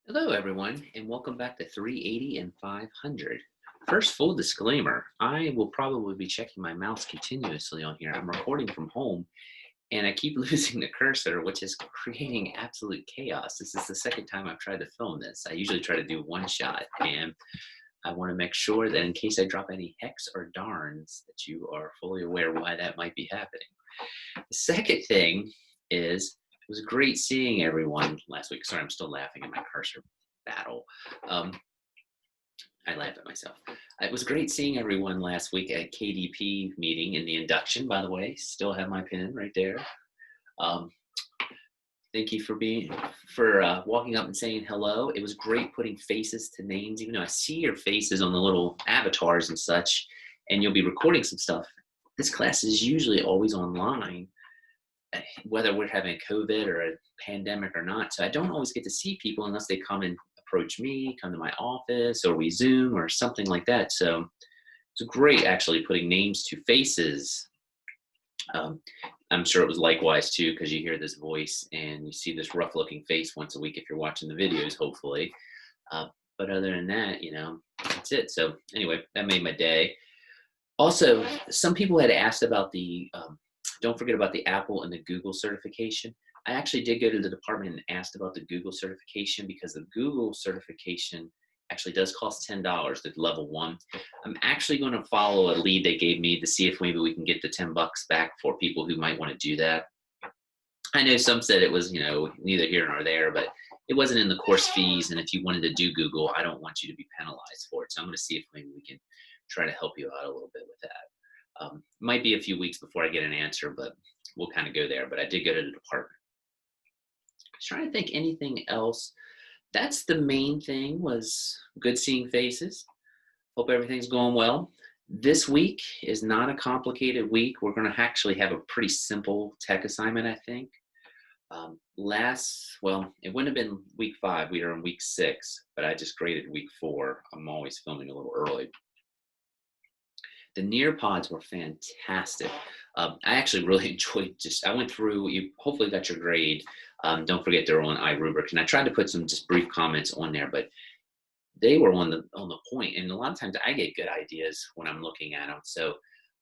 Hello, everyone, and welcome back to 380 and 500. First, full disclaimer, I will probably be checking my mouse continuously on here. I'm recording from home, and I keep losing the cursor, which is creating absolute chaos. This is the second time I've tried to film this. I usually try to do one shot, and I want to make sure that in case I drop any hex or darns, that you are fully aware why that might be happening. The second thing is it was great seeing everyone last week. Sorry, I'm still laughing at my cursor battle. Um, I laugh at myself. It was great seeing everyone last week at KDP meeting in the induction, by the way. Still have my pin right there. Um, thank you for walking up and saying hello. It was great putting faces to names, even though I see your faces on the little avatars and such, and you'll be recording some stuff. This class is usually always online, whether we're having COVID or a pandemic or not. So I don't always get to see people unless they come and approach me, come to my office, or we Zoom or something like that. So it's great actually putting names to faces. Um, I'm sure it was likewise too, because you hear this voice and you see this rough looking face once a week if you're watching the videos, hopefully. Uh, but other than that, that's it. So anyway, that made my day. Also, some people had asked about don't forget about the Apple and the Google certification. I actually did go to the department and asked about the Google certification because the Google certification actually does cost $10 at level one. I'm actually going to follow a lead they gave me to see if maybe we can get the $10 back for people who might want to do that. I know some said it was, neither here nor there, but it wasn't in the course fees. And if you wanted to do Google, I don't want you to be penalized for it. So I'm going to see if maybe we can try to help you out a little bit with that. Might be a few weeks before I get an answer, but we'll kind of go there. But I did go to the department. I was trying to think anything else. That's the main thing, was good seeing faces. Hope everything's going well. This week is not a complicated week. We're going to actually have a pretty simple tech assignment, I think. It wouldn't have been week 5. We were in week 6, but I just graded week 4. I'm always filming a little early. The Nearpods were fantastic. I actually really enjoyed I went through, you hopefully got your grade. Don't forget they're on iRubric. And I tried to put some just brief comments on there, but they were on the point. And a lot of times I get good ideas when I'm looking at them. So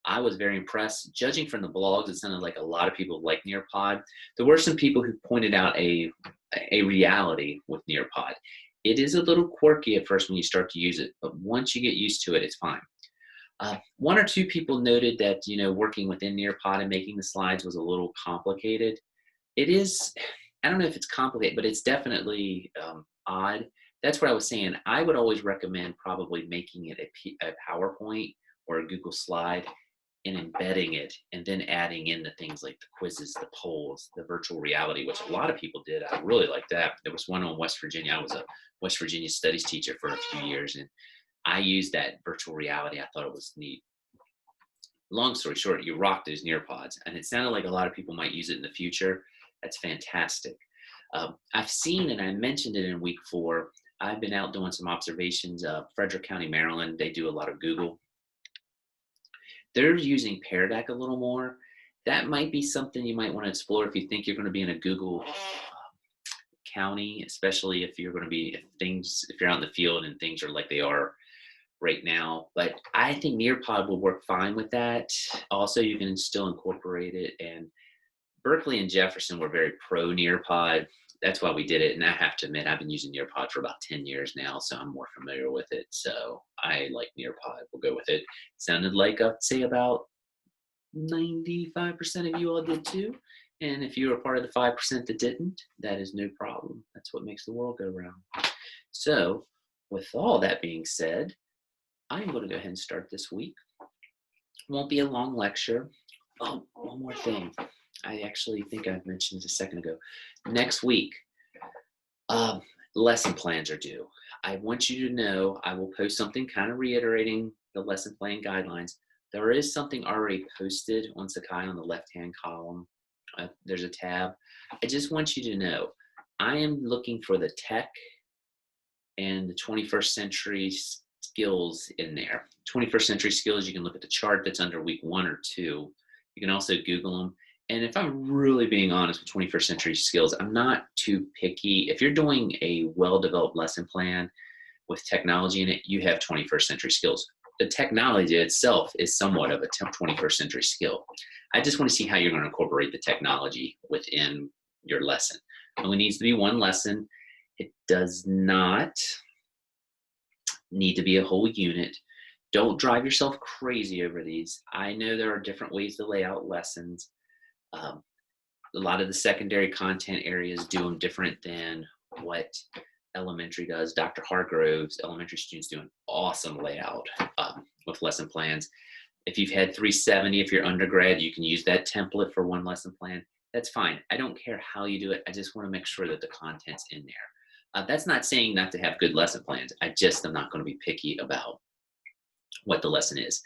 I was very impressed. Judging from the blogs, it sounded like a lot of people like Nearpod. There were some people who pointed out a reality with Nearpod. It is a little quirky at first when you start to use it, but once you get used to it, it's fine. One or two people noted that, working within Nearpod and making the slides was a little complicated. It is, I don't know if it's complicated, but it's definitely odd. That's what I was saying. I would always recommend probably making it a PowerPoint or a Google slide and embedding it and then adding in the things like the quizzes, the polls, the virtual reality, which a lot of people did. I really like that. There was one on West Virginia. I was a West Virginia studies teacher for a few years, and I used that virtual reality. I thought it was neat. Long story short, you rock those Nearpods, and it sounded like a lot of people might use it in the future. That's fantastic. I've seen, and I mentioned it in week 4, I've been out doing some observations. Frederick County, Maryland, they do a lot of Google. They're using Pear Deck a little more. That might be something you might want to explore if you think you're going to be in a Google county, especially if you're going to be, if you're out in the field and things are like they are right now. But I think Nearpod will work fine with that. Also, you can still incorporate it. And Berkeley and Jefferson were very pro Nearpod. That's why we did it. And I have to admit, I've been using Nearpod for about 10 years now, so I'm more familiar with it. So I like Nearpod. We'll go with it. Sounded like I'd say about 95% of you all did too. And if you were part of the 5% that didn't, that is no problem. That's what makes the world go round. So with all that being said, I'm going to go ahead and start this week. Won't be a long lecture. Oh, one more thing. I actually think I mentioned it a second ago. Next week, lesson plans are due. I want you to know I will post something kind of reiterating the lesson plan guidelines. There is something already posted on Sakai on the left-hand column. There's a tab. I just want you to know I am looking for the tech and the 21st century skills in there. 21st century skills, you can look at the chart that's under week 1 or 2. You can also Google them. And if I'm really being honest with 21st century skills, I'm not too picky. If you're doing a well-developed lesson plan with technology in it, you have 21st century skills. The technology itself is somewhat of a 21st century skill. I just want to see how you're going to incorporate the technology within your lesson. It only needs to be one lesson. It does not need to be a whole unit. Don't drive yourself crazy over these. I know there are different ways to lay out lessons. Um, a lot of the secondary content areas do them different than what elementary does. Dr. Hargrove's elementary students do an awesome layout with lesson plans. If you've had 370, if you're undergrad, you can use that template for one lesson plan. That's fine. I don't care how you do it. I just want to make sure that the content's in there. That's not saying not to have good lesson plans. I just am not going to be picky about what the lesson is.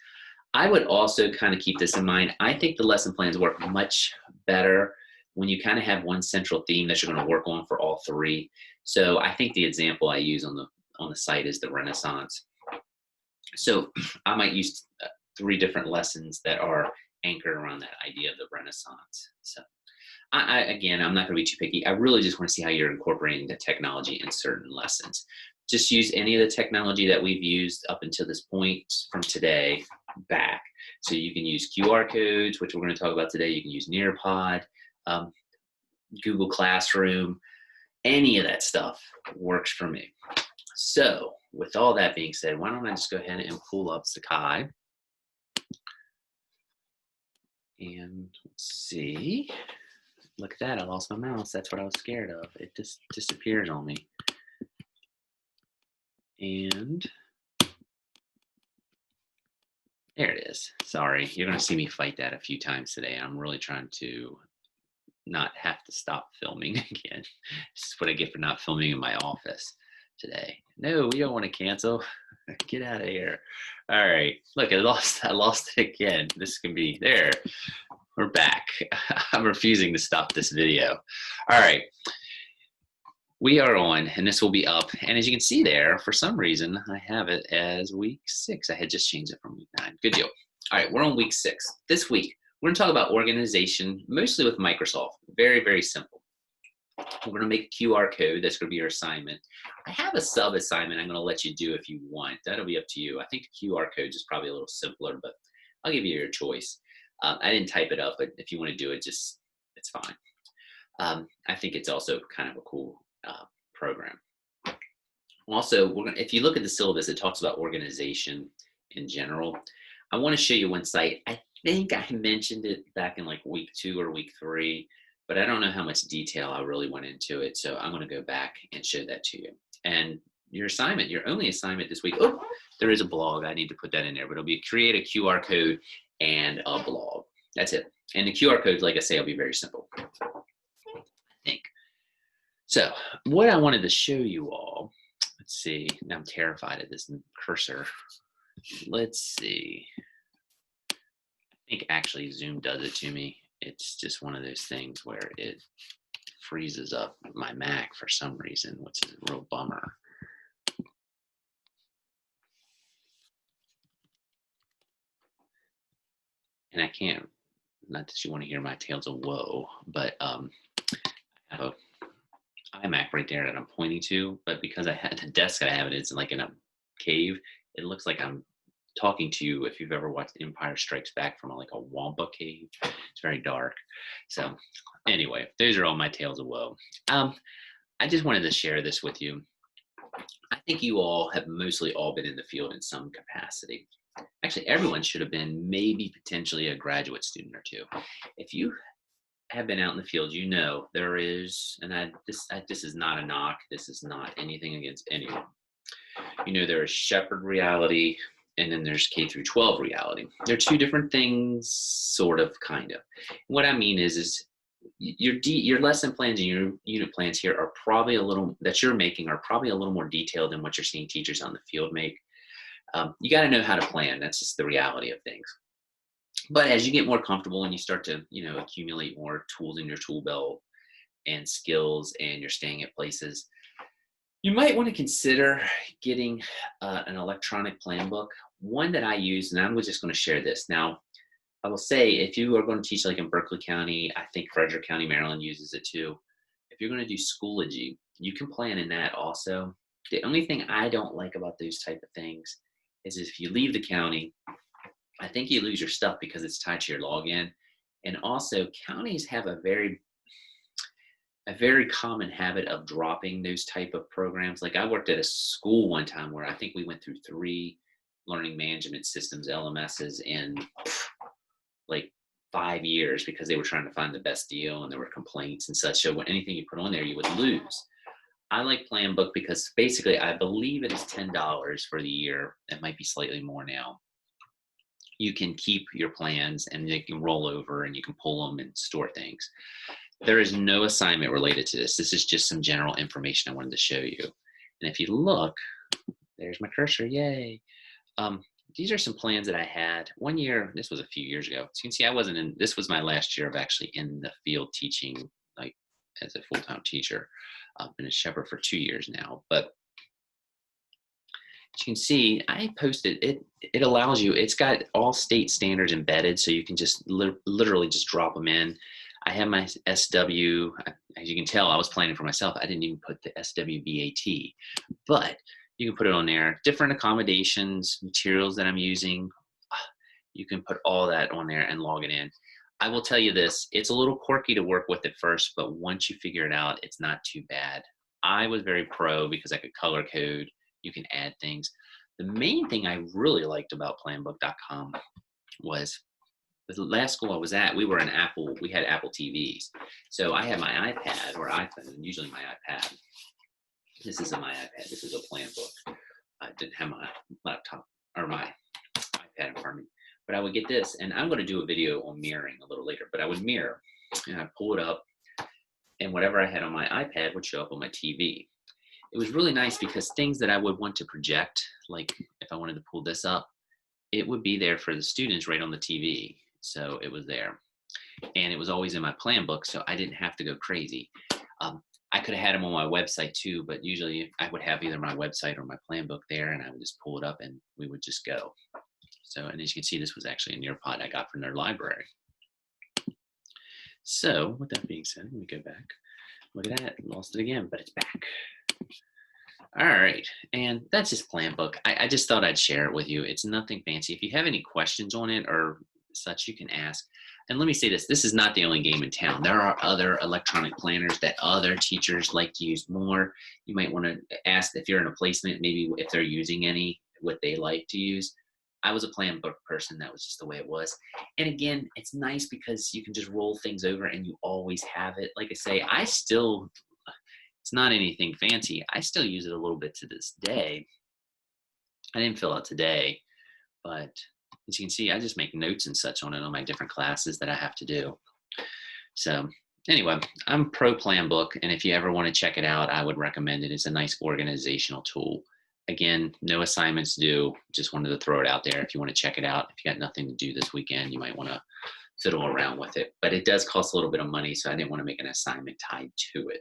I would also kind of keep this in mind. I think the lesson plans work much better when you kind of have one central theme that you're going to work on for all three. So I think the example I use on the site is the Renaissance. So I might use 3 different lessons that are anchored around that idea of the Renaissance. So again, I'm not going to be too picky. I really just want to see how you're incorporating the technology in certain lessons. Just use any of the technology that we've used up until this point from today back. So you can use QR codes, which we're going to talk about today. You can use Nearpod, Google Classroom. Any of that stuff works for me. So with all that being said, why don't I just go ahead and pull up Sakai. And let's see. Look at that, I lost my mouse. That's what I was scared of. It just disappeared on me. And there it is. Sorry, you're gonna see me fight that a few times today. I'm really trying to not have to stop filming again. This is what I get for not filming in my office today. No, we don't want to cancel. Get out of here. All right, look, I lost it again. This can be there. We're back. I'm refusing to stop this video. All right. We are on, and this will be up. And as you can see there, for some reason, I have it as week 6. I had just changed it from week 9. Good deal. All right, we're on week 6. This week, we're going to talk about organization, mostly with Microsoft. Very, very simple. We're going to make a QR code. That's going to be your assignment. I have a sub-assignment I'm going to let you do if you want. That'll be up to you. I think QR codes is probably a little simpler, but I'll give you your choice. I didn't type it up, but if you want to do it, it's fine. I think it's also kind of a cool program. Also, if you look at the syllabus, it talks about organization in general. I want to show you one site. I think I mentioned it back in like week 2 or week 3, but I don't know how much detail I really went into it. So I'm going to go back and show that to you. And your assignment, your only assignment this week, oh, there is a blog. I need to put that in there, but it'll be create a QR code and a blog. That's it. And the QR codes, like I say, will be very simple, I think. So what I wanted to show you all, let's see, now I'm terrified of this cursor. Let's see. I think actually Zoom does it to me. It's just one of those things where it freezes up my Mac for some reason, which is a real bummer. And I can't, not that you want to hear my tales of woe, but I have a iMac right there that I'm pointing to, but because I had the desk I have it, it's like in a cave. It looks like I'm talking to you if you've ever watched Empire Strikes Back from like a Wampa cave. It's very dark. So anyway, those are all my tales of woe. I just wanted to share this with you. I think you all have mostly all been in the field in some capacity. Actually, everyone should have been maybe potentially a graduate student or two. If you have been out in the field, you know there is, and this is not a knock, this is not anything against anyone. You know there is Shepherd reality, and then there's K through 12 reality. They're 2 different things, sort of, kind of. What I mean is your lesson plans and your unit plans here are probably that you're making are probably a little more detailed than what you're seeing teachers on the field make. You got to know how to plan. That's just the reality of things. But as you get more comfortable and you start to, accumulate more tools in your tool belt and skills, and you're staying at places, you might want to consider getting an electronic plan book. One that I use, and I'm just going to share this. Now, I will say if you are going to teach like in Berkeley County, I think Frederick County, Maryland uses it too. If you're going to do Schoology, you can plan in that also. The only thing I don't like about those type of things is if you leave the county, I think you lose your stuff because it's tied to your login. And also, counties have a very common habit of dropping those type of programs. Like I worked at a school one time where I think we went through 3 learning management systems, LMSs, in like 5 years because they were trying to find the best deal and there were complaints and such. So when anything you put on there, you would lose. I like PlanBook because basically I believe it is $10 for the year. It might be slightly more now. You can keep your plans and they can roll over and you can pull them and store things. There is no assignment related to this. This is just some general information I wanted to show you. And if you look, there's my cursor, yay. Um, these are some plans that I had one year. This was a few years ago. So you can see I wasn't in, this was my last year of actually in the field teaching, like as a full-time teacher. I've been a shepherd for 2 years now, but as you can see, I posted it. It allows you, it's got all state standards embedded, so you can just literally just drop them in. I have my SW, as you can tell, I was planning for myself. I didn't even put the SWBAT, but you can put it on there. Different accommodations, materials that I'm using. You can put all that on there and log it in. I will tell you this, it's a little quirky to work with at first, but once you figure it out, it's not too bad. I was very pro because I could color code. You can add things. The main thing I really liked about planbook.com was the last school I was at, we had Apple TVs. So I had my iPad or iPhone, usually my iPad. This isn't my iPad, this is a plan book. I didn't have my laptop or my iPad in front of me. But I would get this, and I'm going to do a video on mirroring a little later, but I would mirror and I'd pull it up, and whatever I had on my iPad would show up on my TV. It was really nice because things that I would want to project, like if I wanted to pull this up, it would be there for the students right on the TV. So it was there. And it was always in my plan book, so I didn't have to go crazy. I could have had them on my website too, but usually I would have either my website or my plan book there, and I would just pull it up and we would just go. So, and as you can see, this was actually a Nearpod I got from their library. So with that being said, let me go back. Look at that, lost it again, but it's back. All right, and that's just plan book. I just thought I'd share it with you. It's nothing fancy. If you have any questions on it or such, you can ask. And let me say this is not the only game in town. There are other electronic planners that other teachers like to use more. You might want to ask if you're in a placement, maybe if they're using any, what they like to use. I was a plan book person. That was just the way it was. And again, it's nice because you can just roll things over and you always have it. Like I say, it's not anything fancy. I still use it a little bit to this day. I didn't fill out today, but as you can see, I just make notes and such on it on my different classes that I have to do. So anyway, I'm pro PlanBook, and if you ever want to check it out, I would recommend it. It's a nice organizational tool. Again, no assignments due. Just wanted to throw it out there if you want to check it out. If you got nothing to do this weekend, you might want to fiddle around with it. But it does cost a little bit of money, so I didn't want to make an assignment tied to it.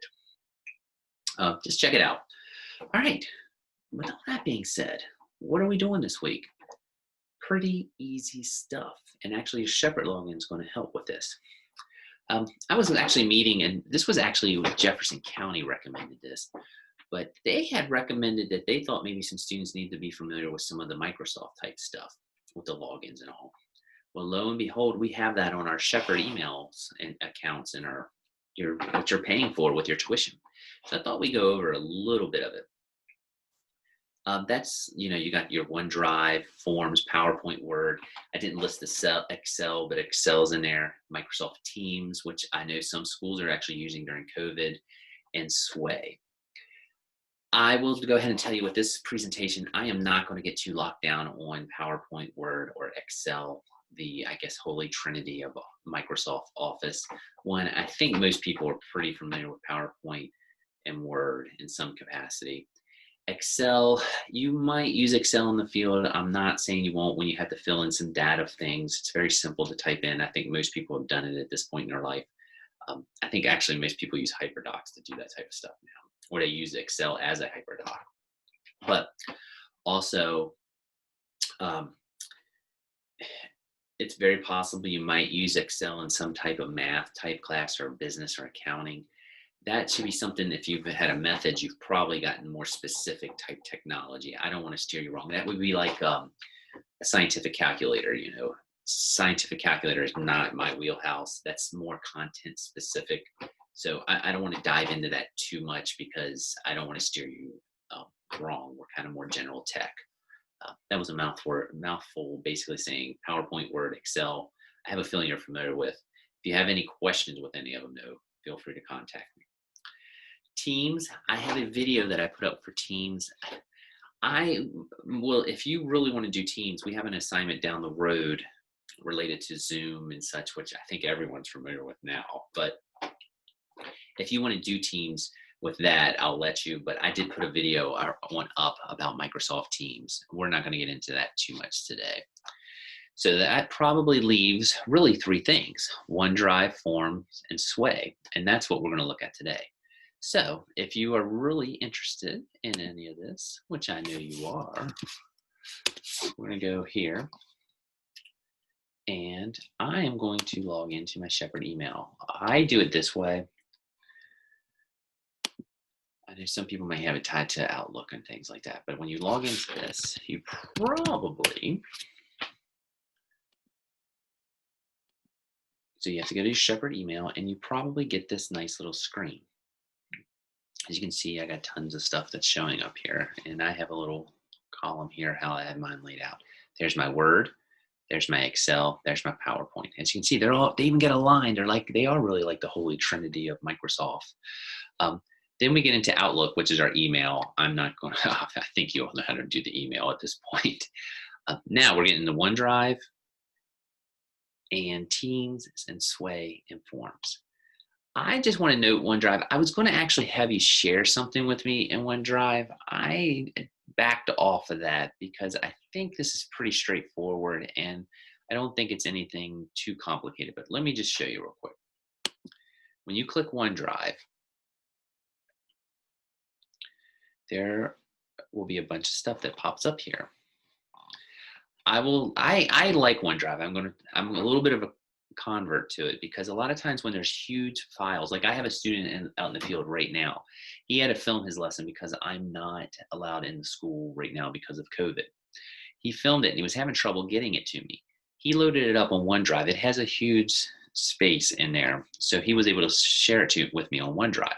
Just check it out. All right, with all that being said, what are we doing this week? Pretty easy stuff. And actually, your Shepherd login is going to help with this. I was actually meeting, and this was actually Jefferson County recommended this, but they had recommended that they thought maybe some students need to be familiar with some of the Microsoft type stuff with the logins and all. Well, lo and behold, we have that on our Shepherd emails and accounts and what you're paying for with your tuition. So I thought we'd go over a little bit of it. That's, you got your OneDrive, Forms, PowerPoint, Word. I didn't list the Excel, but Excel's in there. Microsoft Teams, which I know some schools are actually using during COVID, and Sway. I will go ahead and tell you with this presentation, I am not going to get too locked down on PowerPoint, Word, or Excel, the, I guess, holy trinity of Microsoft Office. One, I think most people are pretty familiar with PowerPoint and Word in some capacity. Excel, you might use Excel in the field. I'm not saying you won't when you have to fill in some data things. It's very simple to type in. I think most people have done it at this point in their life. I think actually most people use HyperDocs to do that type of stuff now, or they use Excel as a HyperDoc. But also, It's very possible you might use Excel in some type of math type class or business or accounting. That should be something, if you've had a method, you've probably gotten more specific type technology. I don't want to steer you wrong. That would be like a scientific calculator, you know. Scientific calculator is not my wheelhouse. That's more content specific. So I don't want to dive into that too much because I don't want to steer you wrong. We're kind of more general tech. That was a mouthful, basically saying PowerPoint, Word, Excel. I have a feeling you're familiar with. If you have any questions with any of them, though, feel free to contact me. Teams, I have a video that I put up for Teams. If you really want to do Teams, we have an assignment down the road related to Zoom and such, which I think everyone's familiar with now. But if you want to do Teams with that, I'll let you. But I did put a video one up about Microsoft Teams. We're not going to get into that too much today. So that probably leaves really three things: OneDrive, Forms, and Sway. And that's what we're going to look at today. So if you are really interested in any of this, which I know you are, we're going to go here. And I am going to log into my Shepherd email. I do it this way. I know some people may have it tied to Outlook and things like that, but when you log into this, you probably, so you have to go to your Shepherd email and you probably get this nice little screen. As you can see, I got tons of stuff that's showing up here, and I have a little column here how I have mine laid out. There's my Word, there's my Excel, there's my PowerPoint. As you can see, they even get aligned. They are really like the holy trinity of Microsoft. Then we get into Outlook, which is our email. I'm not going to, I think you all know how to do the email at this point. Now we're getting into OneDrive and Teams and Sway and Forms. I just want to note OneDrive. I was going to actually have you share something with me in OneDrive. I backed off of that because I think this is pretty straightforward and I don't think it's anything too complicated, but let me just show you real quick. When you click OneDrive, there will be a bunch of stuff that pops up here. I like OneDrive. I'm a little bit of a convert to it because a lot of times when there's huge files, like I have a student out in the field right now, he had to film his lesson because I'm not allowed in the school right now because of COVID. He filmed it and he was having trouble getting it to me. He loaded it up on OneDrive. It has a huge space in there, so he was able to share it with me on OneDrive.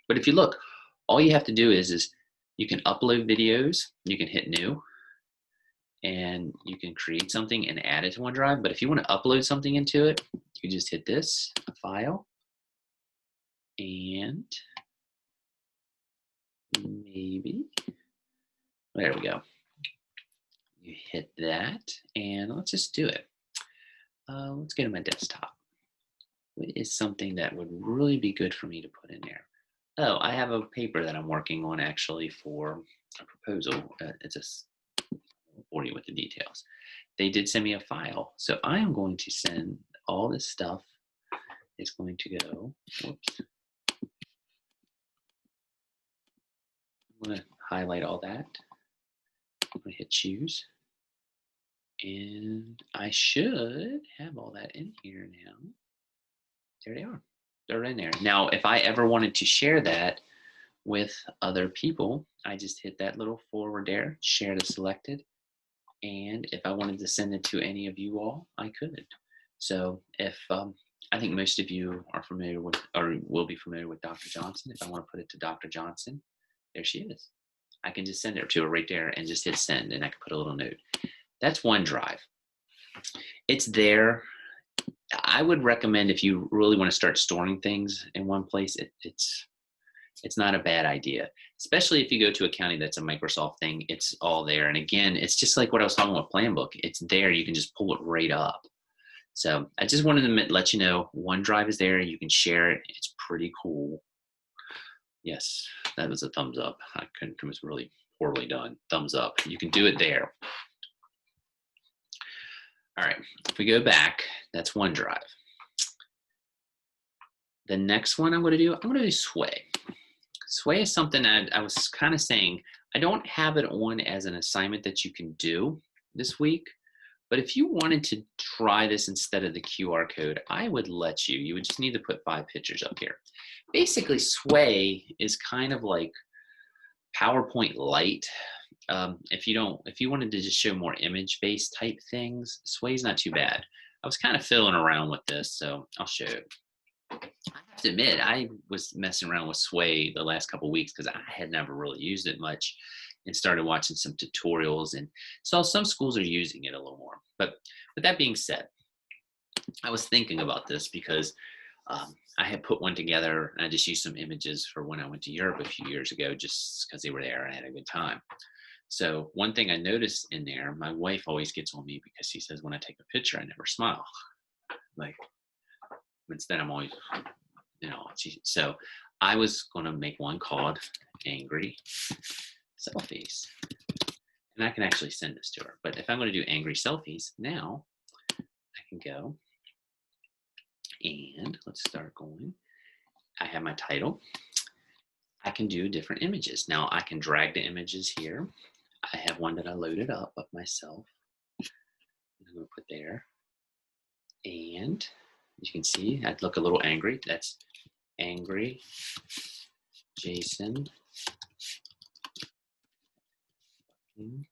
But if you look, all you have to do is you can upload videos, you can hit new, and you can create something and add it to OneDrive. But if you want to upload something into it, you just hit this file and maybe, there we go. You hit that and let's just do it. Let's go to my desktop. What is something that would really be good for me to put in there? Oh, I have a paper that I'm working on actually for a proposal. It's a for you with the details. They did send me a file. So I am going to send all this stuff. It's going to go, whoops. I'm going to highlight all that. I'm going to hit choose. And I should have all that in here now. There they are. They're in there. Now, if I ever wanted to share that with other people, I just hit that little forward there, share to selected. And if I wanted to send it to any of you all, I could. So if I think most of you are familiar with, or will be familiar with Dr. Johnson. If I want to put it to Dr. Johnson, there she is. I can just send it to her right there and just hit send, and I can put a little note. That's OneDrive. It's there. I would recommend if you really want to start storing things in one place, it's not a bad idea, especially if you go to a county that's a Microsoft thing. It's all there. And again, it's just like what I was talking about PlanBook. It's there. You can just pull it right up. So I just wanted to let you know OneDrive is there. You can share it. It's pretty cool. Yes, that was a thumbs up. It was really poorly done. Thumbs up. You can do it there. All right, if we go back, that's OneDrive. The next one I'm going to do Sway. Sway is something that I was kind of saying, I don't have it on as an assignment that you can do this week, But if you wanted to try this instead of the QR code, I would let you. You would just need to put 5 pictures up here. Basically, Sway is kind of like PowerPoint Lite. If you wanted to just show more image-based type things, Sway's not too bad. I was kind of fiddling around with this, so I'll show you. I have to admit, I was messing around with Sway the last couple weeks because I had never really used it much, and started watching some tutorials and saw some schools are using it a little more. But with that being said, I was thinking about this because I had put one together and I just used some images for when I went to Europe a few years ago, just because they were there and I had a good time. So one thing I noticed in there, my wife always gets on me because she says when I take a picture, I never smile. Like, instead I'm always, so I was going to make one called Angry Selfies. And I can actually send this to her. But if I'm going to do Angry Selfies, now I can go and let's start going. I have my title. I can do different images. Now I can drag the images here. I have one that I loaded up of myself. I'm going to put there. And you can see I look a little angry. That's Angry Jason. And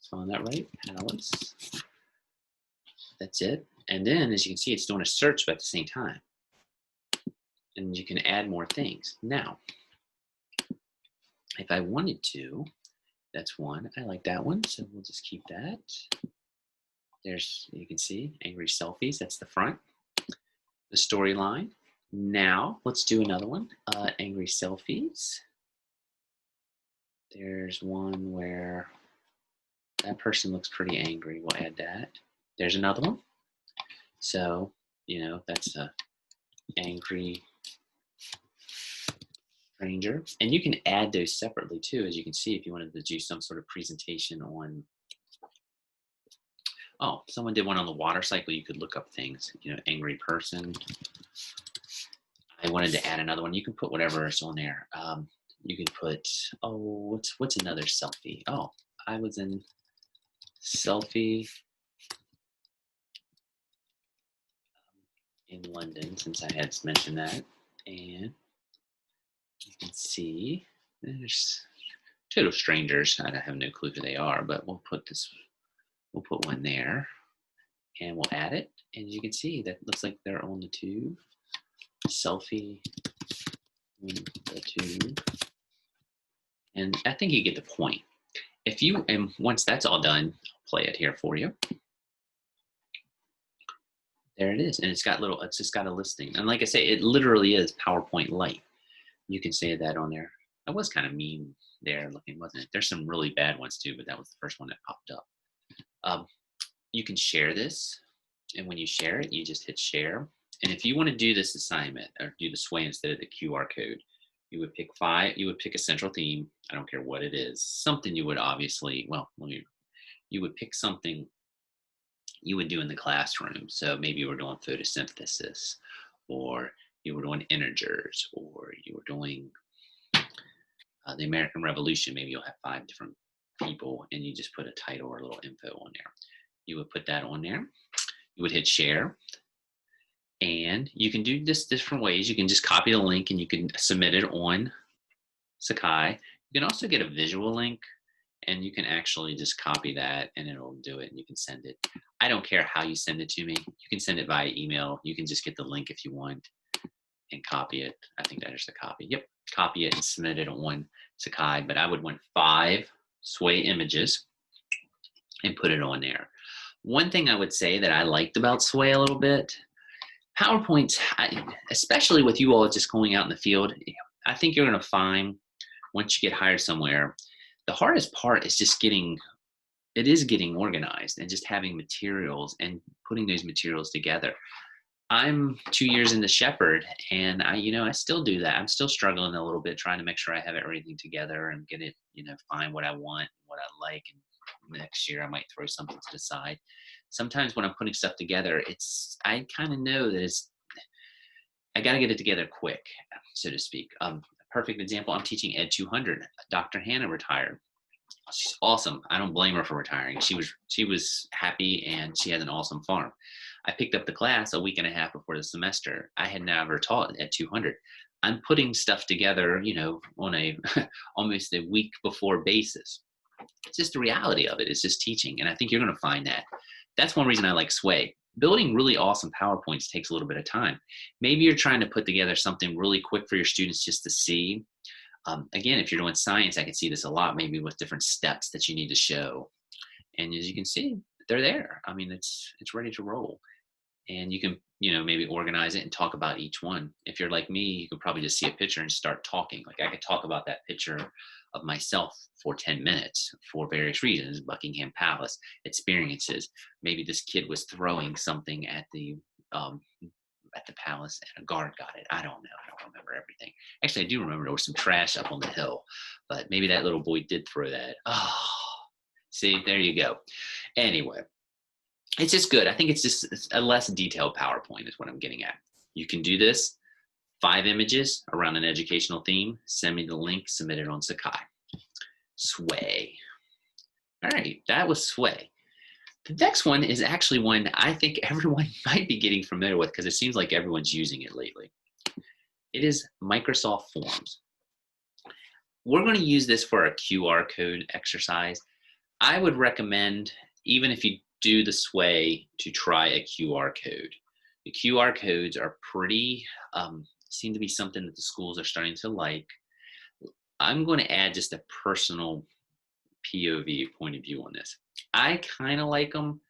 spelling that right, Alice. That's it. And then, as you can see, it's doing a search but at the same time. And you can add more things. Now, if I wanted to, that's one. I like that one, so we'll just keep that. There's, you can see, Angry Selfies. That's the front. The storyline. Now, let's do another one. Angry Selfies. There's one where that person looks pretty angry. We'll add that. There's another one. So, that's a angry stranger. And you can add those separately too, as you can see, if you wanted to do some sort of presentation on, oh, someone did one on the water cycle. You could look up things, angry person. I wanted to add another one. You can put whatever is on there. You can put, oh, what's another selfie? Oh, I was in selfie in London, since I had mentioned that. And you can see there's total strangers. I have no clue who they are, but we'll put one there and we'll add it. And you can see that looks like they're on the tube. Selfie on the tube. And I think you get the point. And once that's all done, I'll play it here for you. There it is. And it's just got a listing. And like I say, it literally is PowerPoint Lite. You can say that on there. I was kind of mean there looking, wasn't it? There's some really bad ones too, but that was the first one that popped up. You can share this. And when you share it, you just hit share. And if you want to do this assignment or do the Sway instead of the QR code, you would pick a central theme. I don't care what it is. Something you would obviously, you would pick something you would do in the classroom. So maybe you were doing photosynthesis, or you were doing integers, or you were doing the American Revolution. Maybe you'll have 5 different people and you just put a title or a little info on there. You would put that on there. You would hit share. And you can do this different ways. You can just copy the link and you can submit it on Sakai. You can also get a visual link and you can actually just copy that and it'll do it and you can send it. I don't care how you send it to me. You can send it via email. You can just get the link if you want and copy it. I think that is the copy. Yep, copy it and submit it on Sakai. But I would want 5 Sway images and put it on there. One thing I would say that I liked about Sway a little bit, PowerPoints, especially with you all just going out in the field, I think you're going to find once you get hired somewhere, the hardest part is just getting organized and just having materials and putting those materials together. I'm 2 years into Shepherd and I still do that. I'm still struggling a little bit trying to make sure I have everything together and get it, find what I want, what I like. And next year I might throw something to the side. Sometimes when I'm putting stuff together, I kind of know that I got to get it together quick, so to speak. A perfect example, I'm teaching Ed 200. Dr. Hannah retired. She's awesome. I don't blame her for retiring. She was happy and she has an awesome farm. I picked up the class a week and a half before the semester. I had never taught at 200. I'm putting stuff together, on a almost a week before basis. It's just the reality of it. It's just teaching. And I think you're going to find that. That's one reason I like Sway. Building really awesome PowerPoints takes a little bit of time. Maybe you're trying to put together something really quick for your students just to see. Again, if you're doing science, I can see this a lot, maybe with different steps that you need to show. And as you can see, they're there. I mean, it's ready to roll. And you can, maybe organize it and talk about each one. If you're like me, you could probably just see a picture and start talking. Like I could talk about that picture of myself for 10 minutes for various reasons: Buckingham Palace, experiences. Maybe this kid was throwing something um, at the palace and a guard got it. I don't know. I don't remember everything. Actually, I do remember there was some trash up on the hill, but maybe that little boy did throw that. Oh, see, there you go. Anyway, it's just good. I think it's a less detailed PowerPoint is what I'm getting at. You can do this. 5 images around an educational theme. Send me the link. Submit it on Sakai. Sway. All right, that was Sway. The next one is actually one I think everyone might be getting familiar with because it seems like everyone's using it lately. It is Microsoft Forms. We're going to use this for a QR code exercise. I would recommend, even if you do the Sway, to try a QR code. The QR codes are pretty, seem to be something that the schools are starting to like. I'm going to add just a personal POV, point of view, on this. I kind of like them.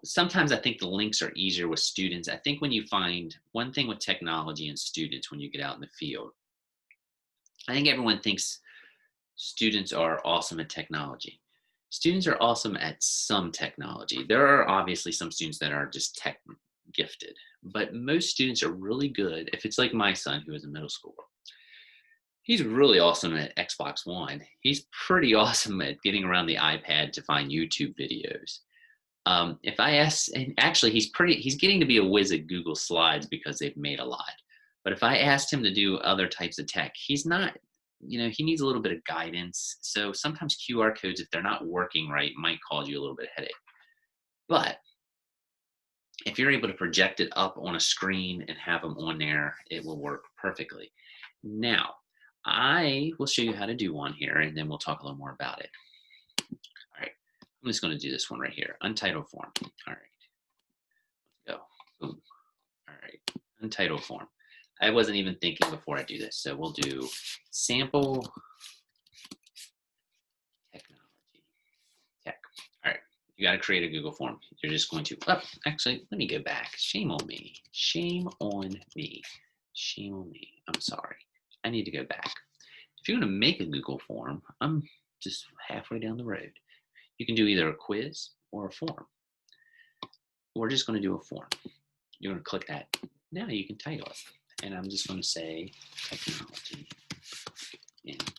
Sometimes I think the links are easier with students. I think when you find one thing with technology and students, when you get out in the field, I think everyone thinks students are awesome at technology. Students are awesome at some technology. There are obviously some students that are just tech gifted, but most students are really good. If it's like my son, who is a middle schooler, he's really awesome at Xbox One. He's pretty awesome at getting around the iPad to find YouTube videos. If I ask, and actually he's getting to be a whiz at Google Slides because they've made a lot. But if I asked him to do other types of tech, he's not, he needs a little bit of guidance. So sometimes QR codes, if they're not working right, might cause you a little bit of headache. But if you're able to project it up on a screen and have them on there, it will work perfectly. Now, I will show you how to do one here, and then we'll talk a little more about it. All right, I'm just going to do this one right here, untitled form. All right, let's go. Boom. All right, untitled form. I wasn't even thinking before I do this, so we'll do sample technology. Tech. All right, you got to create a Google form. You're just going to, actually, let me go back. Shame on me. Shame on me. Shame on me. I'm sorry. I need to go back. If you're going to make a Google form, I'm just halfway down the road. You can do either a quiz or a form. We're just going to do a form. You're going to click that. Now you can title it. And I'm just going to say technology. And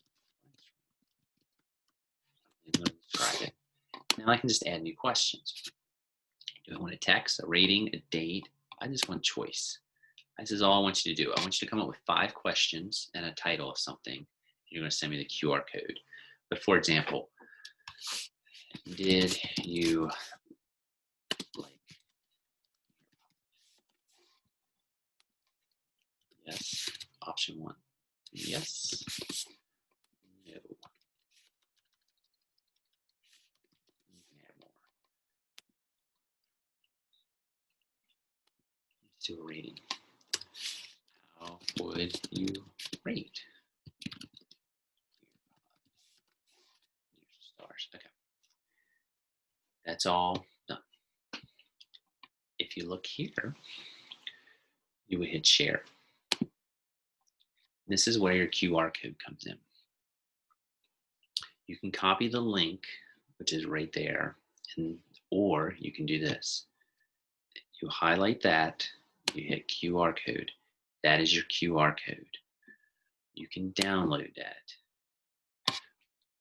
I'm going to describe it. Now I can just add new questions. Do I want a text, a rating, a date? I just want choice. This is all I want you to do. I want you to come up with 5 questions and a title of something. You're going to send me the QR code. But for example, did you like? Yes. Option 1. Yes. No. You can add more. Let's do a rating. How would you rate? Stars. Okay. That's all done. If you look here, you would hit share. This is where your QR code comes in. You can copy the link, which is right there, or you can do this. You highlight that, you hit QR code. That is your QR code. You can download that.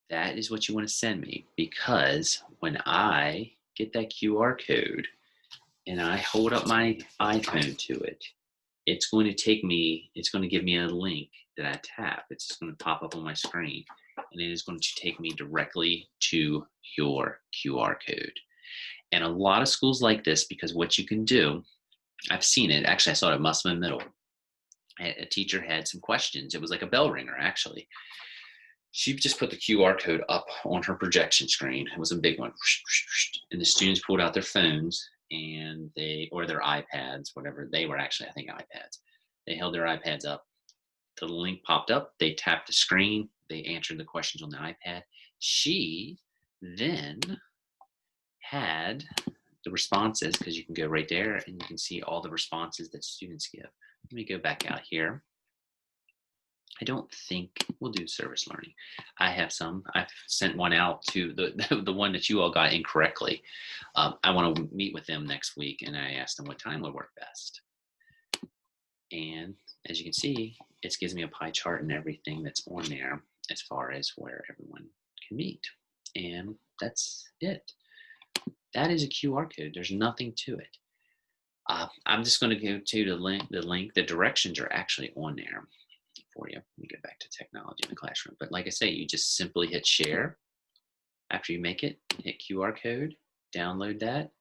That is what you want to send me, because when I get that QR code and I hold up my iPhone to it, it's going to give me a link that I tap. It's just going to pop up on my screen. and it is going to take me directly to your QR code. And a lot of schools like this, because what you can do, I've seen it. Actually, I saw it at Musselman Middle. A teacher had some questions. It was like a bell ringer, actually. She just put the QR code up on her projection screen. It was a big one. And the students pulled out their phones or their iPads, whatever. They were actually, I think, iPads. They held their iPads up. The link popped up. They tapped the screen. They answered the questions on the iPad. She then had the responses, because you can go right there and you can see all the responses that students give. Let me go back out here. I don't think we'll do service learning. I have some. I've sent one out to the one that you all got incorrectly. I want to meet with them next week, and I asked them what time would work best. And as you can see, it gives me a pie chart and everything that's on there as far as where everyone can meet. And that's it. That is a QR code. There's nothing to it. I'm just going to go to the link. The directions are actually on there for you. Let me get back to technology in the classroom. But like I say, you just simply hit share. After you make it, hit QR code, download that,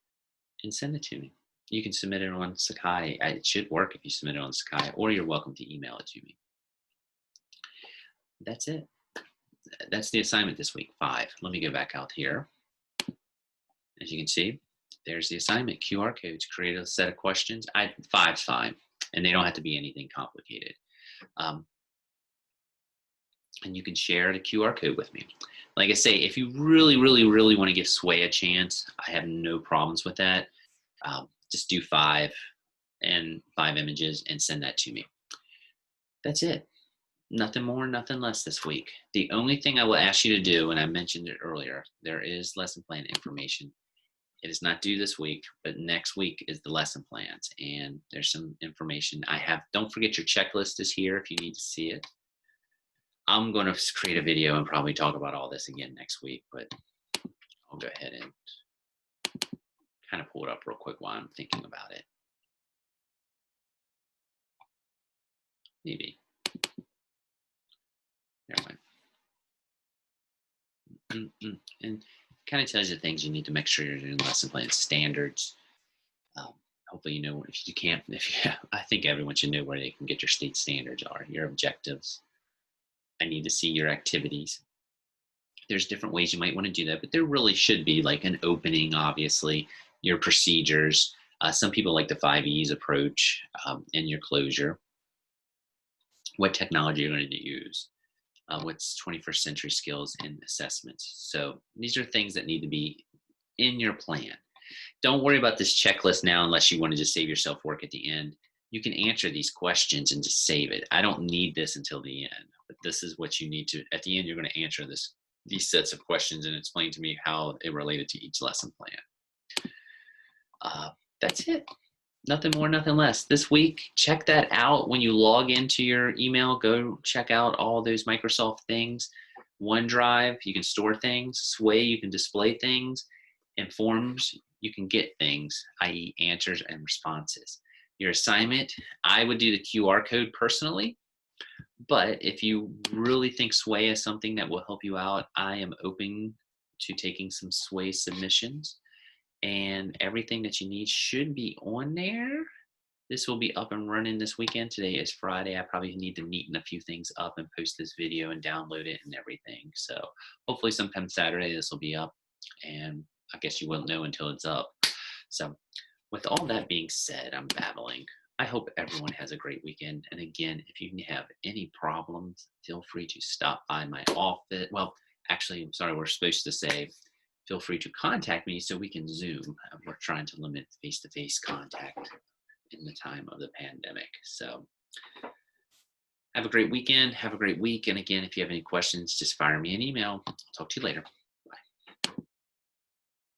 and send it to me. You can submit it on Sakai. It should work if you submit it on Sakai, or you're welcome to email it to me. That's it. That's the assignment this week, 5. Let me go back out here. As you can see, there's the assignment, QR codes, create a set of questions. 5's fine, and they don't have to be anything complicated. And you can share the QR code with me. Like I say, if you really, really, really want to give Sway a chance, I have no problems with that. Just do 5 images and send that to me. That's it. Nothing more, nothing less this week. The only thing I will ask you to do, and I mentioned it earlier, there is lesson plan information. It is not due this week, but next week is the lesson plans, and there's some information I have. Don't forget your checklist is here if you need to see it. I'm going to create a video and probably talk about all this again next week, but I'll go ahead and kind of pull it up real quick while I'm thinking about it. Maybe. There we go. And kind of tells you things you need to make sure you're doing lesson plan standards. Hopefully, you know, if you can't, I think everyone should know where they can get your state standards are, your objectives. I need to see your activities. There's different ways you might want to do that, but there really should be like an opening, obviously, your procedures. Some people like the 5 E's approach, and your closure. What technology you're going to use. What's 21st century skills and assessments. So these are things that need to be in your plan. Don't worry about this checklist now unless you want to just save yourself work at the end. You can answer these questions and just save it. I don't need this until the end, but this is what you need to, at the end, you're going to answer these sets of questions and explain to me how it related to each lesson plan. That's it. Nothing more, nothing less. This week, check that out. When you log into your email, go check out all those Microsoft things. OneDrive, you can store things. Sway, you can display things. And Forms, you can get things, i.e. answers and responses. Your assignment, I would do the QR code personally. But if you really think Sway is something that will help you out, I am open to taking some Sway submissions. And everything that you need should be on there. This will be up and running this weekend. Today is Friday. I probably need to neaten a few things up and post this video and download it and everything. So hopefully sometime Saturday this will be up, and I guess you won't know until it's up. So with all that being said, I'm babbling. I hope everyone has a great weekend. And again, if you have any problems, feel free to stop by my office. Well, actually, I'm sorry, we're supposed to say, feel free to contact me so we can Zoom. We're trying to limit face-to-face contact in the time of the pandemic. So have a great weekend. Have a great week. And again, if you have any questions, just fire me an email. I'll talk to you later.